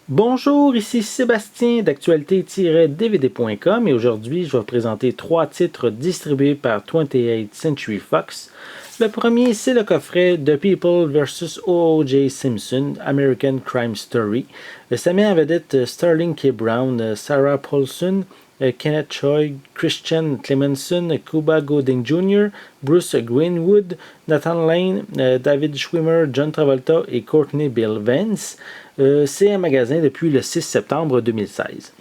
Bonjour, ici Sébastien d'actualité-dvd.com et aujourd'hui je vais vous présenter 3 titres distribués par 28th Century Fox. Le premier, c'est le coffret The People vs. O.J. Simpson, American Crime Story. Ça met en vedette Sterling K. Brown, Sarah Paulson, Kenneth Choi, Christian Clemenson, Cuba Gooding Jr., Bruce Greenwood, Nathan Lane, David Schwimmer, John Travolta et Courtney Bill Vance. C'est un magasin depuis le 6 septembre 2016.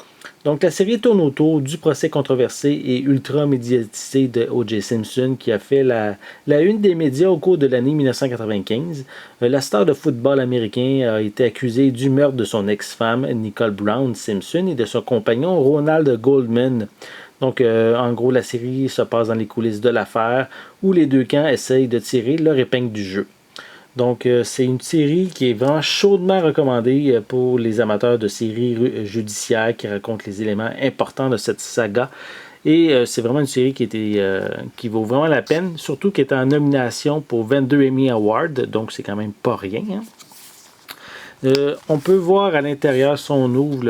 Donc la série tourne autour du procès controversé et ultra médiatisé de O.J. Simpson qui a fait la une des médias au cours de l'année 1995. La star de football américain a été accusée du meurtre de son ex-femme Nicole Brown Simpson et de son compagnon Ronald Goldman. Donc en gros la série se passe dans les coulisses de l'affaire où les deux camps essayent de tirer leur épingle du jeu. Donc, c'est une série qui est vraiment chaudement recommandée pour les amateurs de séries judiciaires qui racontent les éléments importants de cette saga. Et c'est vraiment une série qui vaut vraiment la peine, surtout qui est en nomination pour 22 Emmy Awards, donc c'est quand même pas rien. Hein. On peut voir à l'intérieur, si on ouvre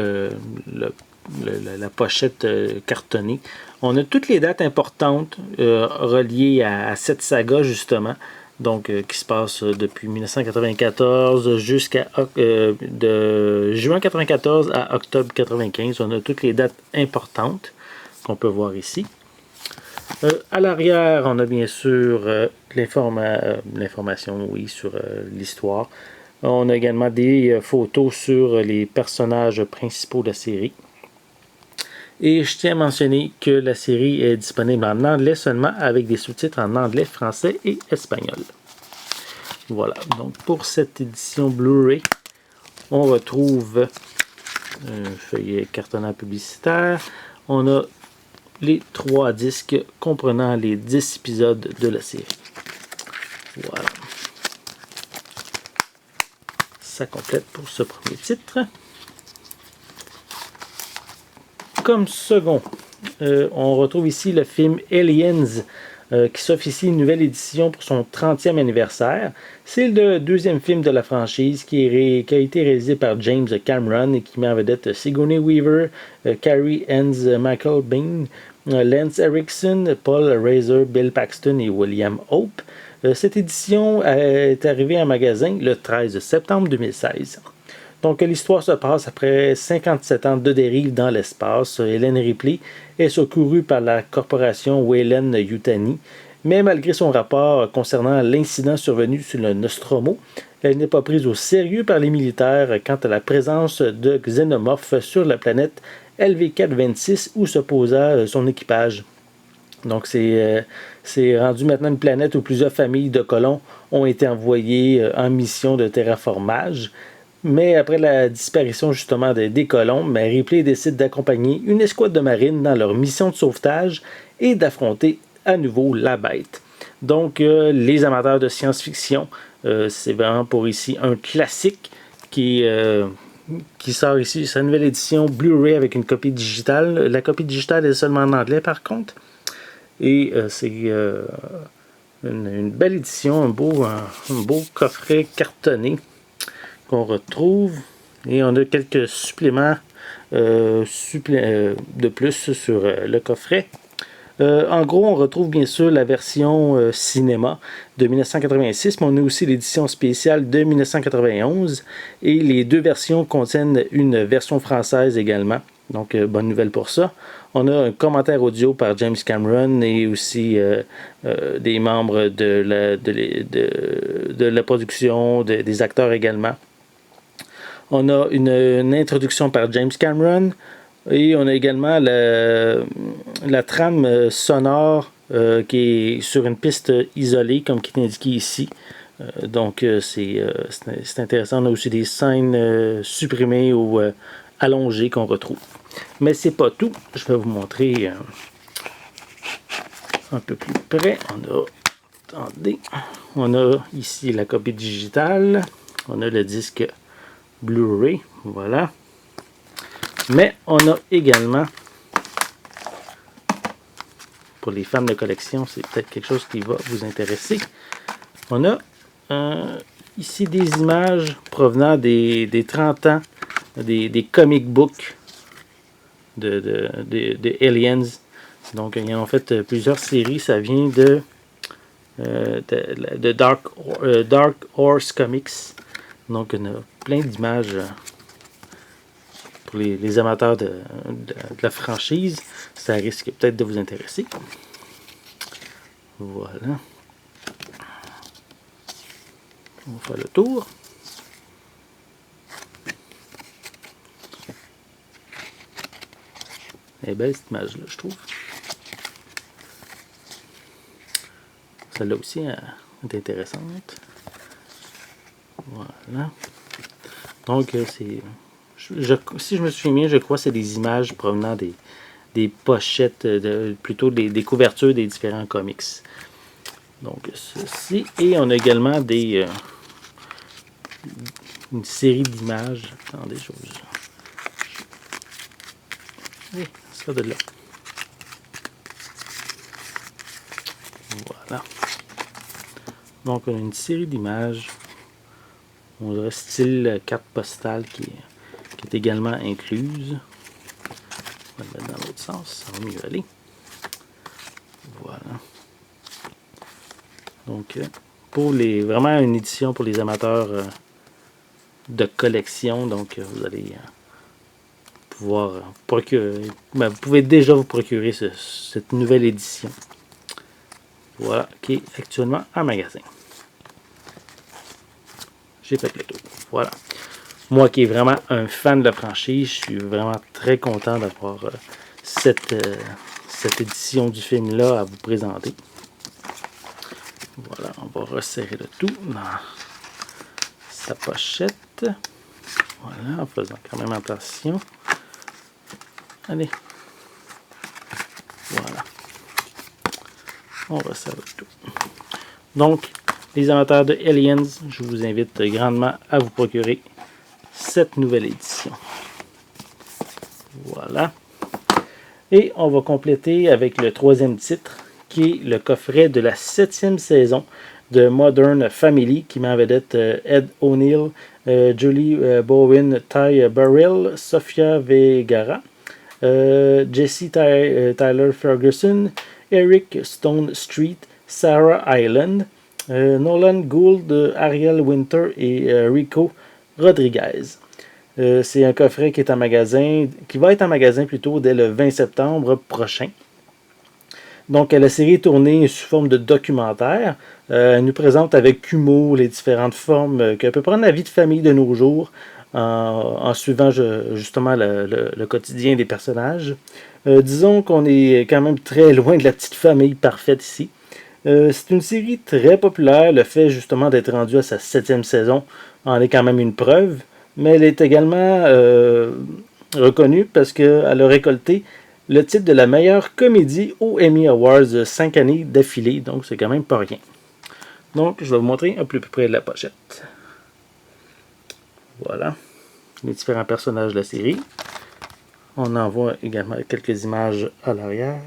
la pochette cartonnée, on a toutes les dates importantes reliées à cette saga, justement. Donc, qui se passe depuis 1994 jusqu'à de juin 1994 à octobre 1995. On a toutes les dates importantes qu'on peut voir ici. À l'arrière, on a bien sûr l'information, oui, sur l'histoire. On a également des photos sur les personnages principaux de la série. Et je tiens à mentionner que la série est disponible en anglais seulement avec des sous-titres en anglais, français et espagnol. Voilà, donc pour cette édition Blu-ray, on retrouve un feuillet cartonnant publicitaire. On a les 3 disques comprenant les 10 épisodes de la série. Voilà. Ça complète pour ce premier titre. Comme second, on retrouve ici le film Aliens, qui s'offre ici une nouvelle édition pour son 30e anniversaire. C'est le deuxième film de la franchise qui a été réalisé par James Cameron et qui met en vedette Sigourney Weaver, Carrie Ann Michael Bean, Lance Erickson, Paul Reiser, Bill Paxton et William Hope. Cette édition est arrivée en magasin le 13 septembre 2016. Donc, l'histoire se passe après 57 ans de dérive dans l'espace. Ellen Ripley est secourue par la corporation Weyland-Yutani, mais malgré son rapport concernant l'incident survenu sur le Nostromo, elle n'est pas prise au sérieux par les militaires quant à la présence de xénomorphes sur la planète LV426 où se posa son équipage. Donc, c'est rendu maintenant une planète où plusieurs familles de colons ont été envoyées en mission de terraformage. Mais après la disparition justement des colons, Ripley décide d'accompagner une escouade de marines dans leur mission de sauvetage et d'affronter à nouveau la bête. Donc, les amateurs de science-fiction, c'est vraiment pour ici un classique qui sort ici, sa nouvelle édition Blu-ray avec une copie digitale. La copie digitale est seulement en anglais par contre. Et c'est une belle édition, un beau coffret cartonné qu'on retrouve et on a quelques suppléments de plus sur le coffret. En gros, on retrouve bien sûr la version cinéma de 1986, mais on a aussi l'édition spéciale de 1991 et les deux versions contiennent une version française également. Donc, bonne nouvelle pour ça. On a un commentaire audio par James Cameron et aussi des membres de la production, des acteurs également. On a une introduction par James Cameron et on a également la trame sonore qui est sur une piste isolée comme qui est indiqué ici. Donc c'est intéressant. On a aussi des scènes supprimées ou allongées qu'on retrouve. Mais c'est pas tout. Je vais vous montrer un peu plus près. On a ici la copie digitale. On a le disque Blu-ray, voilà. Mais on a également, pour les fans de collection, c'est peut-être quelque chose qui va vous intéresser. On a ici des images provenant des 30 ans des comic books de Aliens. Donc, ils ont fait plusieurs séries. Ça vient de Dark Horse Comics. Donc, on a plein d'images pour les amateurs de la franchise. Ça risque peut-être de vous intéresser. Voilà. On va faire le tour. Elle est belle cette image-là, je trouve. Celle-là aussi est intéressante. Voilà. Donc, c'est... si je me souviens bien, je crois que c'est des images provenant des pochettes, plutôt des couvertures des différents comics. Donc, ceci. Et on a également une série d'images. Attendez, oui, ça de là. Voilà. Donc, on a une série d'images. On dirait style carte postale qui est également incluse. On va le mettre dans l'autre sens, ça va mieux aller. Voilà. Donc, vraiment une édition pour les amateurs de collection. Donc, vous allez pouvoir procurer. Vous pouvez déjà vous procurer cette nouvelle édition. Voilà, qui est actuellement en magasin. J'ai fait le tour. Voilà. Moi qui est vraiment un fan de la franchise, je suis vraiment très content d'avoir cette édition du film-là à vous présenter. Voilà, on va resserrer le tout dans sa pochette. Voilà, en faisant quand même attention. Allez. Voilà. On resserre le tout. Donc, les amateurs de Aliens, je vous invite grandement à vous procurer cette nouvelle édition. Voilà. Et on va compléter avec le troisième titre, qui est le coffret de la 7e saison de Modern Family, qui met en vedette Ed O'Neill, Julie Bowen, Ty Burrell, Sofia Vergara, Jesse Tyler Ferguson, Eric Stone Street, Sarah Island, Nolan Gould, Ariel Winter et Rico Rodriguez. C'est un coffret qui va être en magasin plutôt dès le 20 septembre prochain. Donc, la série est tournée sous forme de documentaire. Elle nous présente avec humour les différentes formes que peut prendre la vie de famille de nos jours en suivant justement le quotidien des personnages. Disons qu'on est quand même très loin de la petite famille parfaite ici. C'est une série très populaire. Le fait justement d'être rendue à sa 7e saison en est quand même une preuve. Mais elle est également reconnue parce qu'elle a récolté le titre de la meilleure comédie aux Emmy Awards 5 années d'affilée. Donc c'est quand même pas rien. Donc je vais vous montrer un peu plus près de la pochette. Voilà. Les différents personnages de la série. On en voit également quelques images à l'arrière.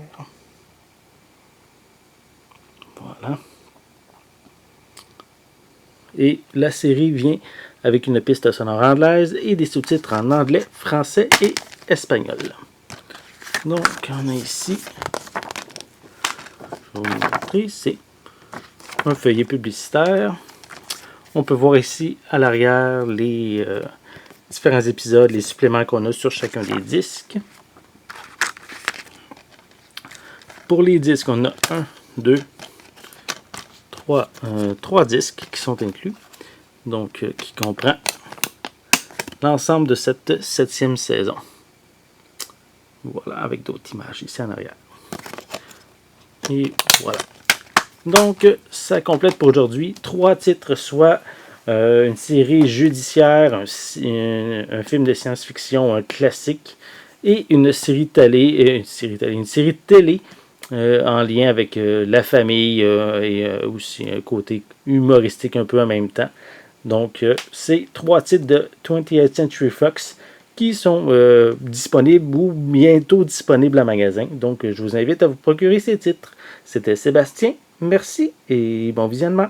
Voilà. Et la série vient avec une piste sonore anglaise et des sous-titres en anglais, français et espagnol. Donc, on a ici, je vais vous montrer, c'est un feuillet publicitaire. On peut voir ici à l'arrière les différents épisodes, les suppléments qu'on a sur chacun des disques. Pour les disques, on a 1, 2, 3 disques qui sont inclus, donc qui comprend l'ensemble de cette 7e saison. Voilà, avec d'autres images ici en arrière. Et voilà. Donc, ça complète pour aujourd'hui 3 titres, soit une série judiciaire, un film de science-fiction, un classique, et une série télé, en lien avec la famille et aussi un côté humoristique un peu en même temps. Donc, c'est 3 titres de 20th Century Fox qui sont disponibles ou bientôt disponibles en magasin. Donc, je vous invite à vous procurer ces titres. C'était Sébastien. Merci et bon visionnement.